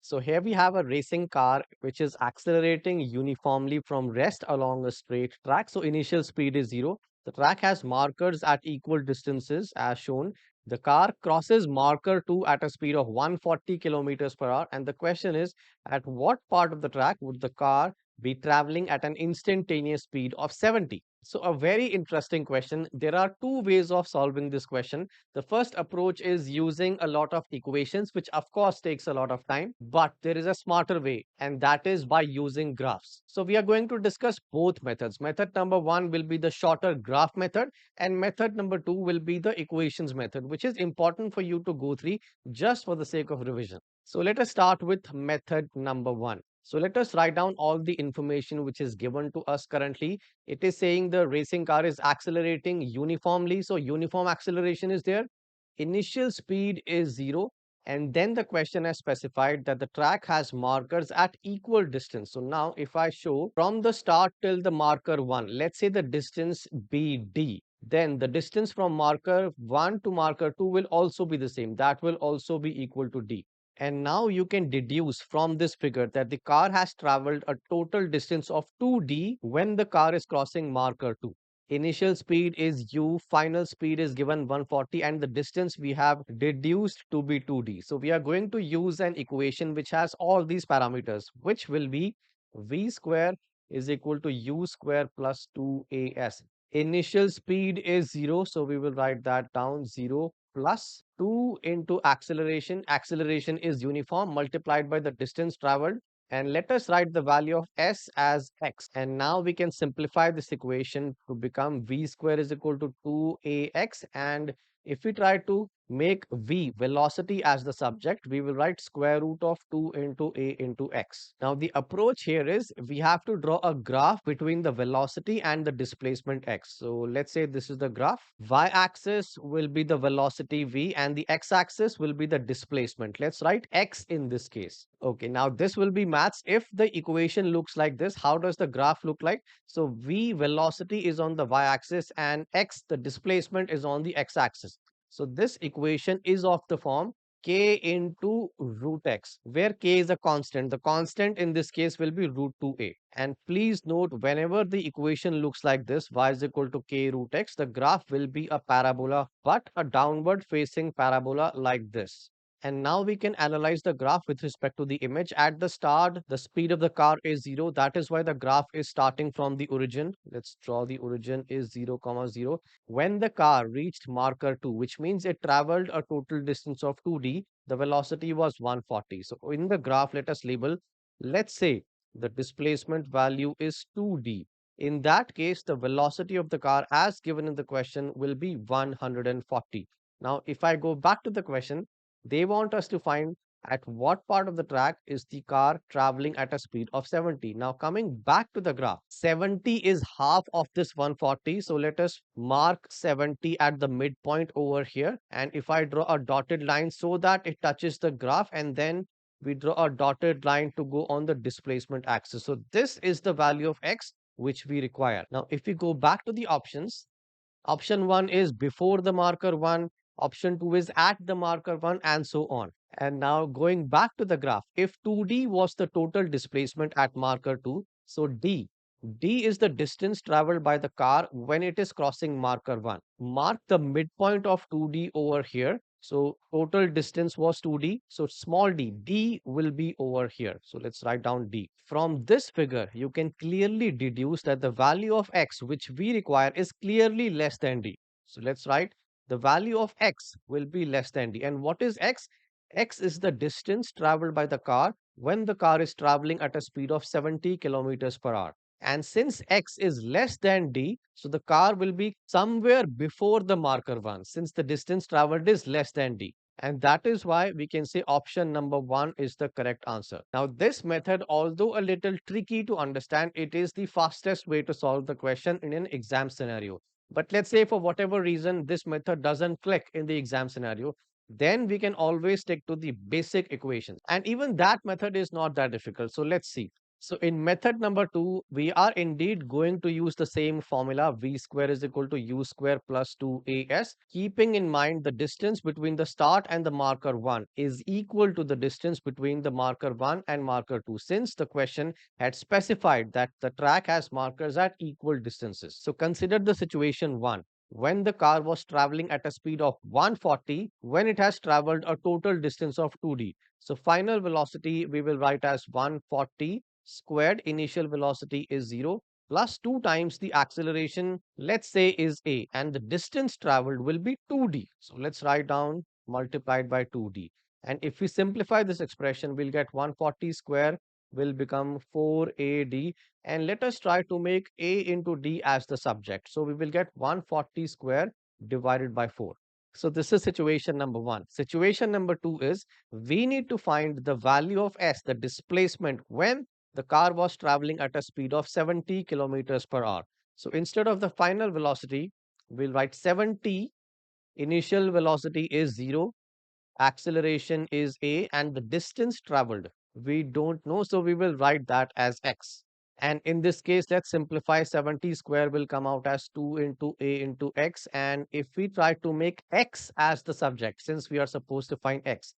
So here we have a racing car which is accelerating uniformly from rest along a straight track. So initial speed is 0. The track has markers at equal distances as shown. The car crosses marker 2 at a speed of 140 kilometers per hour. And the question is, at what part of the track would the car be traveling at an instantaneous speed of 70? So a very interesting question. There are two ways of solving this question. The first approach is using a lot of equations, which of course takes a lot of time, but there is a smarter way, and that is by using graphs. So we are going to discuss both methods. Method number one will be the shorter graph method, and method number two will be the equations method, which is important for you to go through just for the sake of revision. So let us start with method number one. So let us write down all the information which is given to us currently. It is saying the racing car is accelerating uniformly. So uniform acceleration is there. Initial speed is 0. And then the question has specified that the track has markers at equal distance. So now if I show from the start till the marker 1, let's say the distance be d. Then the distance from marker 1 to marker 2 will also be the same. That will also be equal to d. And now you can deduce from this figure that the car has traveled a total distance of 2d when the car is crossing marker 2. Initial speed is u, final speed is given 140, and the distance we have deduced to be 2d. So we are going to use an equation which has all these parameters, which will be v square is equal to u square plus 2as. Initial speed is 0, so we will write that down, 0 plus 2 into acceleration. Acceleration is uniform multiplied by the distance traveled. And let us write the value of s as x. And now we can simplify this equation to become v square is equal to 2ax. And if we try to make v velocity as the subject, we will write square root of 2 into a into x. Now the approach here is we have to draw a graph between the velocity and the displacement x. So let's say this is the graph. Y-axis will be the velocity v and the x-axis will be the displacement. Let's write x in this case. Okay, now this will be maths. If the equation looks like this, how does the graph look like? So v velocity is on the y-axis and x, the displacement, is on the x-axis. So this equation is of the form k into root x, where k is a constant. The constant in this case will be root 2a. And please note, whenever the equation looks like this, y is equal to k root x, the graph will be a parabola, but a downward facing parabola like this. And now we can analyze the graph with respect to the image. At the start, the speed of the car is 0. That is why the graph is starting from the origin. Let's draw the origin is 0, 0. When the car reached marker 2, which means it traveled a total distance of 2d, the velocity was 140. So in the graph, let us label, let's say the displacement value is 2d. In that case, the velocity of the car as given in the question will be 140. Now, if I go back to the question, they want us to find at what part of the track is the car traveling at a speed of 70. Now coming back to the graph, 70 is half of this 140. So let us mark 70 at the midpoint over here. And if I draw a dotted line so that it touches the graph, and then we draw a dotted line to go on the displacement axis. So this is the value of x which we require. Now if we go back to the options, option 1 is before the marker 1, option 2 is at the marker 1, and so on. And now going back to the graph, if 2d was the total displacement at marker 2, so d is the distance traveled by the car when it is crossing marker 1. Mark the midpoint of 2d over here. So total distance was 2d. So small d will be over here. So let's write down d. From this figure, you can clearly deduce that the value of x which we require is clearly less than d. So let's write the value of x will be less than d. And what is x? X is the distance traveled by the car when the car is traveling at a speed of 70 kilometers per hour. And since x is less than d, so the car will be somewhere before the marker 1, since the distance traveled is less than d. And that is why we can say option number 1 is the correct answer. Now, this method, although a little tricky to understand, it is the fastest way to solve the question in an exam scenario. But let's say for whatever reason, this method doesn't click in the exam scenario, then we can always stick to the basic equations. And even that method is not that difficult. So let's see. So in method number 2, we are indeed going to use the same formula v square is equal to u square plus 2as, keeping in mind the distance between the start and the marker 1 is equal to the distance between the marker 1 and marker 2, since the question had specified that the track has markers at equal distances. So consider the situation 1. When the car was traveling at a speed of 140, when it has traveled a total distance of 2d. So final velocity we will write as 140 squared, initial velocity is 0, plus 2 times the acceleration, let's say, is a, and the distance traveled will be 2d. So let's write down multiplied by 2d. And if we simplify this expression, we'll get 140 square will become 4ad, and let us try to make a into d as the subject. So we will get 140 square divided by 4. So this is situation number 1. Situation number 2 is we need to find the value of s, the displacement, when the car was traveling at a speed of 70 kilometers per hour. So instead of the final velocity, we'll write 70. Initial velocity is 0, acceleration is a, and the distance traveled we don't know, so we will write that as x. And in this case, let's simplify. 70 square will come out as 2 into a into x, and if we try to make x as the subject, since we are supposed to find x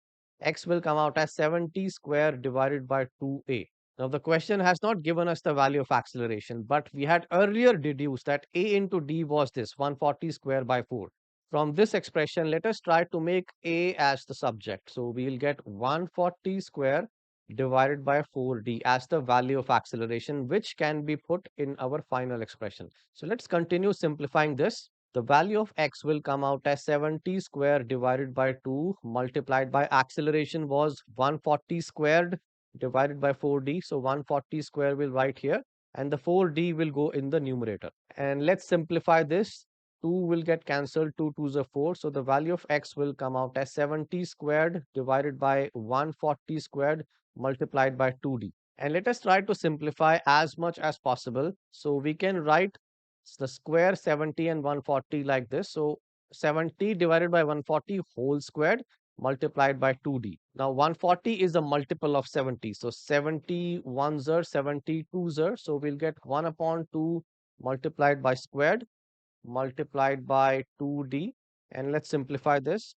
will come out as 70 square divided by 2a. Now the question has not given us the value of acceleration, but we had earlier deduced that a into d was this 140 square by 4. From this expression, let us try to make a as the subject. So we'll get 140 square divided by 4d as the value of acceleration, which can be put in our final expression. So let's continue simplifying this. The value of x will come out as 70 square divided by 2 multiplied by acceleration was 140 squared divided by 4d. So 140 square will write here, and the 4d will go in the numerator. And let's simplify this. 2 will get cancelled, 2 2s are 4. So the value of x will come out as 70 squared divided by 140 squared multiplied by 2d. And let us try to simplify as much as possible. So we can write the square 70 and 140 like this. So 70 divided by 140 whole squared multiplied by 2d. Now 140 is a multiple of 70. So 70 ones are 70 twos are. So we'll get 1 upon 2 multiplied by squared multiplied by 2d, and let's simplify this.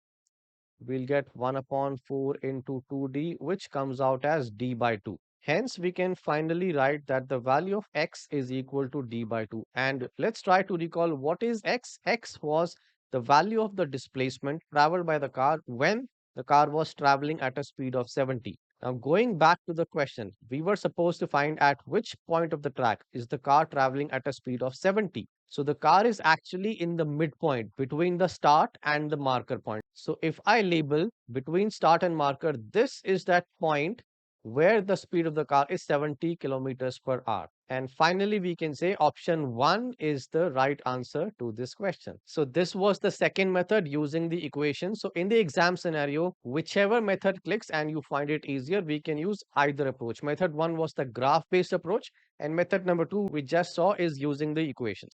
We'll get 1 upon 4 into 2d, which comes out as d by 2. Hence, we can finally write that the value of x is equal to d by 2. And let's try to recall what is x. X was the value of the displacement traveled by the car when the car was traveling at a speed of 70. Now, going back to the question, we were supposed to find at which point of the track is the car traveling at a speed of 70. So the car is actually in the midpoint between the start and the marker point. So if I label between start and marker, this is that point where the speed of the car is 70 kilometers per hour. And finally, we can say option 1 is the right answer to this question. So this was the second method using the equation. So in the exam scenario, whichever method clicks and you find it easier, we can use either approach. Method 1 was the graph-based approach, and method number 2 we just saw is using the equations.